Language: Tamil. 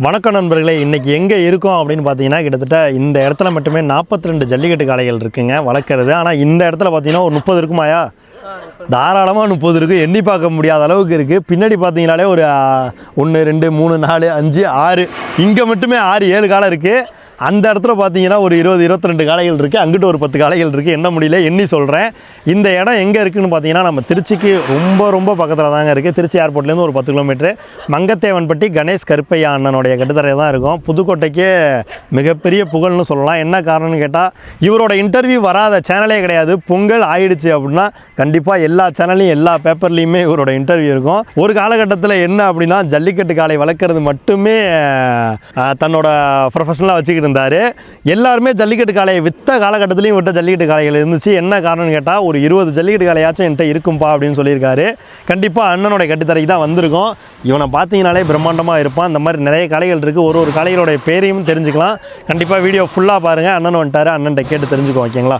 வணக்கம் நண்பர்களே, இன்றைக்கி எங்கே இருக்கோம் அப்படின்னு பார்த்தீங்கன்னா, கிட்டத்தட்ட இந்த இடத்துல மட்டுமே 42 ஜல்லிக்கட்டு காளைகள் இருக்குங்க வளர்க்குறது. ஆனால் இந்த இடத்துல பார்த்தீங்கன்னா ஒரு 30 இருக்குமாயா? தாராளமாக 30 இருக்குது. எண்ணி பார்க்க முடியாத அளவுக்கு இருக்குது. பின்னாடி பார்த்தீங்கனாலே ஒரு 1 2 3 4 5 6 இங்கே மட்டுமே 6 7 காளை இருக்குது. அந்த இடத்துல பார்த்தீங்கன்னா ஒரு 20 22 காளைகள் இருக்குது. அங்கிட்டு ஒரு 10 காளைகள் இருக்குது. என்ன முடியல எண்ணி சொல்கிறேன். இந்த இடம் எங்கே இருக்குதுன்னு பார்த்தீங்கன்னா, நம்ம திருச்சிக்கு ரொம்ப பக்கத்தில் தாங்க இருக்குது. திருச்சி ஏர்போர்ட்லேருந்து ஒரு 10 கிலோமீட்ரு. மங்கத்தேவன்பட்டி கணேஷ் கருப்பையா அண்ணனுடைய கட்டுத்தரையில் தான் இருக்கும். புதுக்கோட்டைக்கே மிகப்பெரிய புகழ்னு சொல்லலாம். என்ன காரணம்னு கேட்டால், இவரோட இன்டர்வியூ வராத சேனலே கிடையாது. பொங்கல் ஆயிடுச்சு அப்படின்னா கண்டிப்பாக எல்லா சேனல்லையும் எல்லா பேப்பர்லேயுமே இவரோட இன்டர்வியூ இருக்கும். ஒரு காலகட்டத்தில் என்ன அப்படின்னா, ஜல்லிக்கட்டு காளை வளர்க்குறது மட்டுமே தன்னோட ப்ரொஃபஷனலாக வச்சுக்கிட்டு இருந்தார். எல்லாருமே ஜல்லிக்கட்டு காளையை விற்ற காலகட்டத்திலையும் விட்ட ஜல்லிக்கட்டு காளைகள் இருந்துச்சு. என்ன காரணம்னு கேட்டால், ஒரு 20 ஜல்லிக்கட்டு காளையாச்சும் என்கிட்ட இருக்கும்பா அப்படின்னு சொல்லியிருக்காரு. கண்டிப்பாக அண்ணனுடைய கட்டுத்தரைக்கு தான் வந்திருக்கோம். இவனை பார்த்தீங்கனாலே பிரம்மாண்டமாக இருப்பான். இந்த மாதிரி நிறைய காளைகள் இருக்குது. ஒரு காளைகளுடைய பேரையும் தெரிஞ்சுக்கலாம். கண்டிப்பாக வீடியோ ஃபுல்லாக பாருங்கள். அண்ணன் வந்துட்டார், அண்ணன்ட்ட கேட்டு தெரிஞ்சுக்கோ. ஓகேங்களா?